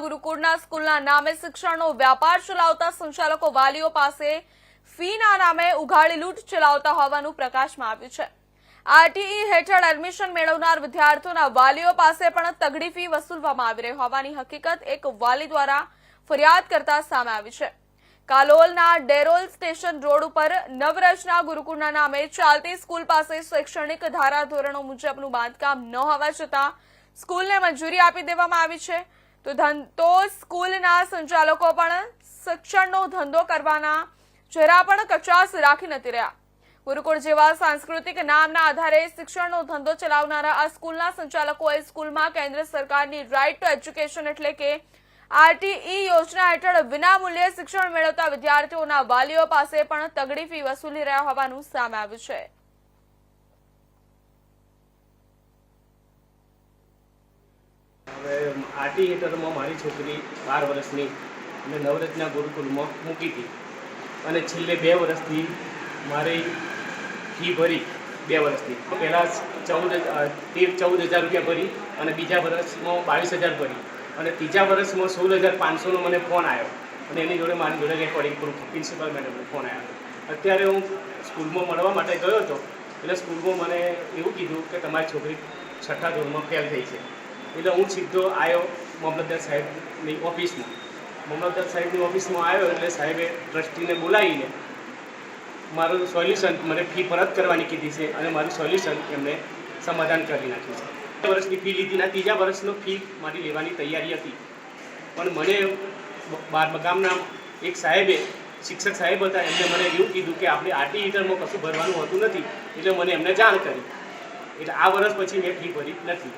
ગુરુકુળના સ્કૂલના નામે શિક્ષણનો વ્યાપાર ચલાવતા સંચાલકો વાલીઓ પાસે ફીના નામે ઉઘાડી લૂંટ ચલાવતા હોવાનું પ્રકાશમાં આવ્યું છે। આરટીઈ હેઠળ એડમિશન મેળવનાર વિદ્યાર્થીઓના વાલીઓ પાસે પણ તગડી ફી વસૂલવામાં આવી રહી હોવાની હકીકત એક વાલી દ્વારા ફરિયાદ કરતા સામે આવી છે। કાલોલના ડેરોલ સ્ટેશન રોડ ઉપર નવરચના ગુરુકુળના નામે ચાલતી સ્કૂલ પાસે શૈક્ષણિક ધારાધોરણો મુજબનું બાંધકામ ન હોવા છતાં સ્કૂલને મંજૂરી આપી દેવામાં આવી છે। તો સ્કૂલના સંચાલકો પણ શિક્ષણનો ધંધો કરવાના જરા પણ કચાસ રાખી નથી રહ્યા। ગુરુકુળ જેવા સાંસ્કૃતિક નામના આધારે શિક્ષણનો ધંધો ચલાવનારા આ સ્કૂલના સંચાલકોએ સ્કૂલમાં કેન્દ્ર સરકારની રાઇટ ટુ એજ્યુકેશન એટલે કે આરટીઈ યોજના હેઠળ વિનામૂલ્યે શિક્ષણ મેળવતા વિદ્યાર્થીઓના વાલીઓ પાસે પણ તગડી ફી વસૂલી રહ્યા હોવાનું સામે આવ્યું છે। હવે આરટીઈ હેઠળમાં મારી છોકરી 12 વર્ષની અને નવરત્ના ગુરુકુળમાં મૂકી હતી અને છેલ્લે 2 વર્ષથી મારી ફી ભરી 2 વર્ષથી પહેલાં 14,000 રૂપિયા ભરી અને બીજા વર્ષમાં 22,000 ભરી અને ત્રીજા વર્ષમાં 16,500નો મને ફોન આવ્યો અને એની જોડે મારી જોડે રેકોર્ડિંગ પ્રૂફ પ્રિન્સિપલ મેડમનો ફોન આવ્યો। અત્યારે હું સ્કૂલમાં મળવા માટે ગયો હતો એટલે સ્કૂલમાં મને એવું કીધું કે તમારી છોકરી 6ઠ્ઠા ધોરણમાં ફેલ થઈ છે। એટલે હું સીધો આવ્યો મામલતદાર સાહેબની ઓફિસમાં। મામલતદાર સાહેબની ઓફિસમાં આવ્યો એટલે સાહેબે ટ્રસ્ટીને બોલાવીને મારું સોલ્યુશન મને ફી પરત કરવાની કીધી છે અને મારું સોલ્યુશન એમણે સમાધાન કરી નાખ્યું છે। 2 વર્ષની ફી લીધી ના ત્રીજા વર્ષનો ફી મારી લેવાની તૈયારી હતી પણ મને ગામના એક સાહેબે શિક્ષક સાહેબ હતા એમને મને એવું કીધું કે આપણે આરટીઈ હેઠળમાં કશું ભરવાનું હોતું નથી એટલે મને એમને જાણ કરી એટલે આ વર્ષ પછી મેં ફી ભરી નથી।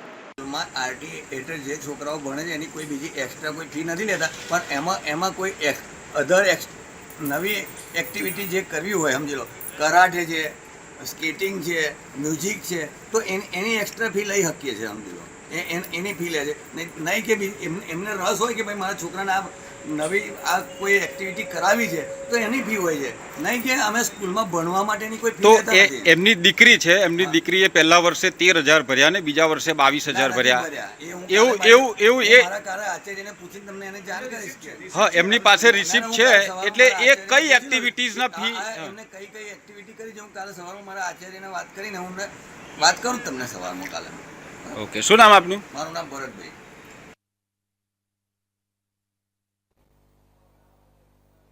આરટીઈ હેઠળ જે છોકરાઓ ભણે છે એની કોઈ બીજી એક્સ્ટ્રા કોઈ ફી નથી લેતા પણ એમાં કોઈ નવી એક્ટિવિટી જે કરવી હોય સમજી લો કરાટે છે સ્કેટિંગ છે મ્યુઝિક છે તો એની એક્સ્ટ્રા ફી લઈ શકીએ છીએ સમજી લો એની ફી લે છે નહીં કે એમને રસ હોય કે ભાઈ મારા છોકરાને આ નવી આ કોઈ એક્ટિવિટી કરાવી છે તો એની ફી હોય છે નહીં કે અમે સ્કૂલમાં ભણવા માટેની કોઈ ફી લેતા નથી। એમની દીકરી છે એમની દીકરીએ પહેલા વર્ષે 13,000 ભર્યા ને બીજા વર્ષે 22,000 ભર્યા એવું મારા કારે આચાર્યને પૂછીને તમને એને જાણ કરીશ કે હા એમની પાસે રિસિપ્ટ છે એટલે એ કઈ એક્ટિવિટીઝના ફી એમને કઈ એક્ટિવિટી કરી છે હું કાલે સવારમાં મારા આચાર્યને વાત કરીને હું વાત કરું તમને સવારમાં કાલે। ઓકે શું નામ આપનું? મારું નામ ભરતભાઈ।